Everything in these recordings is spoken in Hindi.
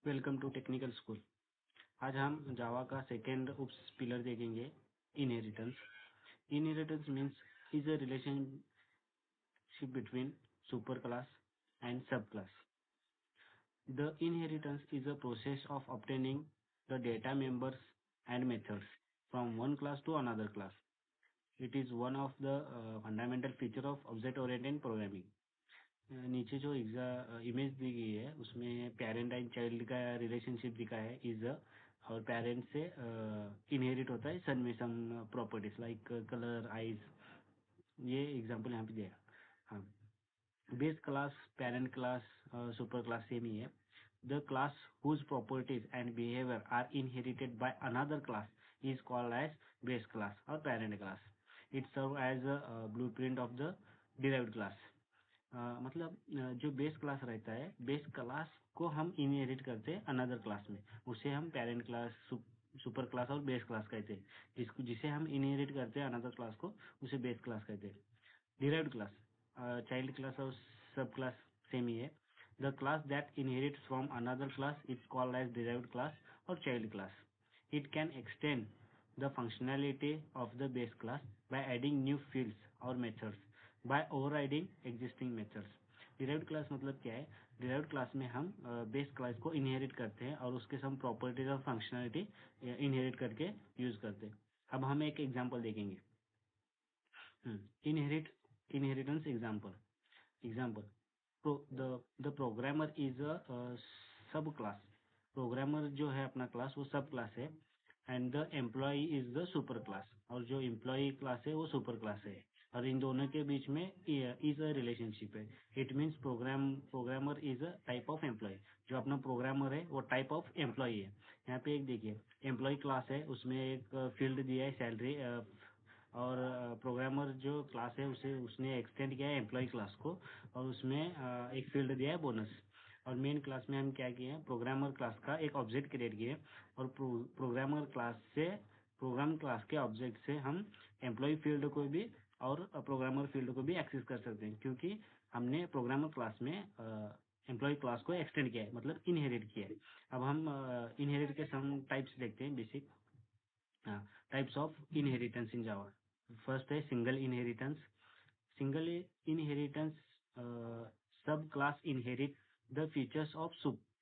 Welcome to technical school. आज हम जावा का सेकेंड उप्स पिलर देखेंगे, inheritance. Inheritance means is a relationship between super class and sub class. The inheritance is a process of obtaining the data members and methods from one class to another class. It is one of the fundamental feature of object oriented programming. नीचे जो इमेज दी गई है उसमें पेरेंट एंड चाइल्ड का रिलेशनशिप दिखा है इज और पेरेंट से इनहेरिट होता है सन में some properties like colour eyes. ये एग्जांपल यहाँ पे दिया। हाँ, base class parent class super class same ही है। The class whose properties and behaviour are inherited by another class is called as base class और parent class. It serve as a blueprint of the derived class. मतलब जो बेस क्लास रहता है, बेस क्लास को हम इनहेरिट करते हैं अनदर क्लास में, उसे हम पेरेंट क्लास सुपर क्लास और बेस क्लास कहते हैं। जिसे हम इनहेरिट करते हैं अनदर क्लास को उसे बेस क्लास कहते हैं। डिराइव्ड क्लास चाइल्ड क्लास और सब क्लास सेम ही है। The class that inherits from another class is called as derived class और child class. It can extend the functionality of the base class by adding new fields or methods by overriding existing methods. Derived class मतलब क्या है? डिराइव्ड क्लास में हम बेस क्लास को इनहेरिट करते हैं और उसके सब प्रॉपर्टीज और फंक्शनलिटी इनहेरिट करके यूज करते हैं। अब हम एक एग्जांपल देखेंगे। Inheritance example the programmer is अ सब क्लास। प्रोग्रामर जो है अपना क्लास वो सब क्लास है and the employee is the super class, और जो एम्प्लॉय क्लास है वो सुपर क्लास है, और इन दोनों के बीच में इज अ रिलेशनशिप है। It means programmer is a type of employee. जो अपना प्रोग्रामर है वो टाइप ऑफ एम्प्लॉय है। यहाँ पे एक देखिए, एम्प्लॉय क्लास है, उसमें एक फील्ड दिया है सैलरी, और प्रोग्रामर जो क्लास है उसे उसने एक्सटेंड किया है एम्प्लॉय क्लास को, और उसमें एक फील्ड दिया है बोनस। और मेन क्लास में हम क्या किए हैं, प्रोग्रामर क्लास का एक ऑब्जेक्ट क्रिएट किए, और प्रोग्रामर क्लास से प्रोग्राम क्लास के ऑब्जेक्ट से हम एम्प्लॉय फील्ड को भी और प्रोग्रामर फील्ड को भी एक्सेस कर सकते हैं, क्योंकि हमने प्रोग्रामर क्लास में एम्प्लॉय क्लास को एक्सटेंड किया है, मतलब इनहेरिट किया है। अब हम इनहेरिट के सम टाइप्स देखते हैं, basic types of inheritance in Java. First है सिंगल इनहेरिटेंस। सिंगल इनहेरिटेंस सब class inherit the features of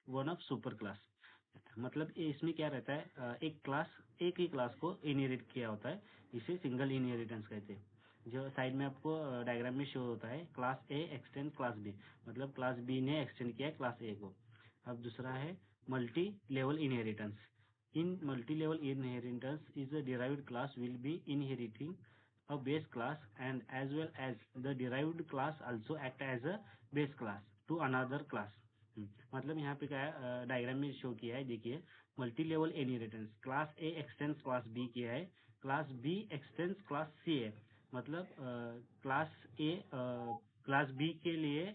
one of super class. मतलब इसमें क्या रहता है, एक ही क्लास को इनहेरिट किया होता है, इसे सिंगल इनहेरिटेंस कहते हैं। जो साइड में आपको डायग्राम में शो होता है, class A extend class B, मतलब क्लास बी ने एक्सटेंड किया है क्लास ए को। अब दूसरा है multi level inheritance. In multi-level inheritance is a derived class will be inheriting a base class, and as well as the derived class also act as a base class to another class. मतलब यहाँ पे क्या है, डायग्राम में शो किया है, देखिए multi level inheritance, class A extends class B किया है, class B extends class C है। मतलब क्लास बी के लिए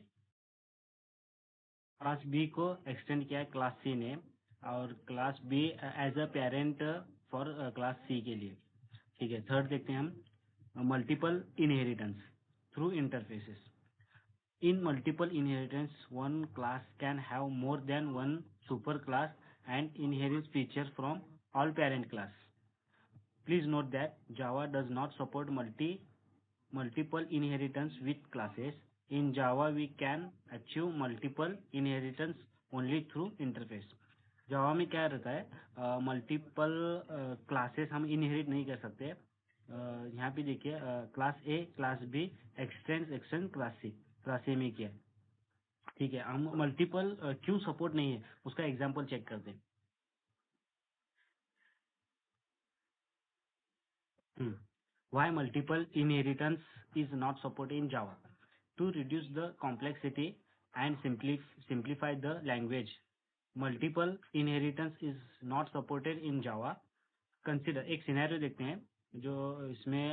क्लास बी को एक्सटेंड किया है क्लास सी ने, और class B as a parent for class C के लिए। ठीक है, थर्ड देखते हैं हम, multiple inheritance through interfaces. In multiple inheritance one class can have more than one super class and inherit feature from all parent class. Please note that Java does not support multiple inheritance with classes. In Java, we can achieve multiple inheritance only through interface. जावा में क्या रहता है, मल्टीपल क्लासेस हम इनहेरिट नहीं कर सकते। यहाँ पे देखिए, class A class B extend class C में किया। ठीक है, हम मल्टीपल क्यों सपोर्ट नहीं है उसका एग्जांपल चेक करते हैं। Why multiple inheritance is not supported in Java? To reduce the complexity and simplify the language, multiple inheritance is not supported in Java. Consider एक सिनेरियो देखते हैं, जो इसमें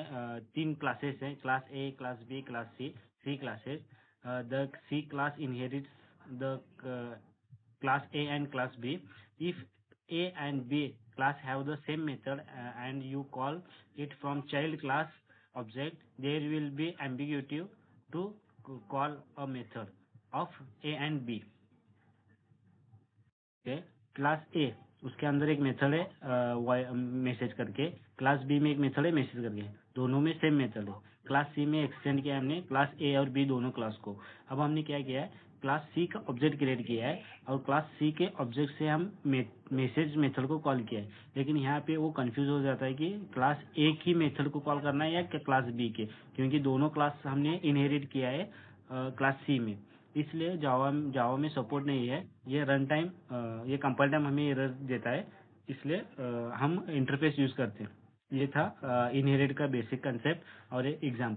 तीन क्लासेस हैं, class A class B class C classes. The C class inherits the class A and class B. If A and B class have the same method and you call it from child class object, there will be ambiguity to call a method of A and B. Okay. Class ए उसके अंदर एक मेथड है मैसेज करके, क्लास बी में एक मेथड है मैसेज करके, दोनों में सेम मेथड है। क्लास सी में एक्सटेंड किया हमने क्लास ए और बी दोनों क्लास को। अब हमने क्या किया है, क्लास सी का ऑब्जेक्ट क्रिएट किया है और क्लास सी के ऑब्जेक्ट से हम मैसेज मेथड को कॉल किया है। लेकिन यहाँ पे वो कंफ्यूज हो जाता है कि क्लास ए की मेथड को कॉल करना है या क्लास बी के, क्योंकि दोनों क्लास हमने इनहेरिट किया है क्लास सी में। इसलिए जावा में सपोर्ट नहीं है ये रन टाइम, ये कंपाइल टाइम हमें एरर देता है, इसलिए हम इंटरफेस यूज करते हैं। ये था इनहेरिट का बेसिक कंसेप्ट और एग्जाम्पल।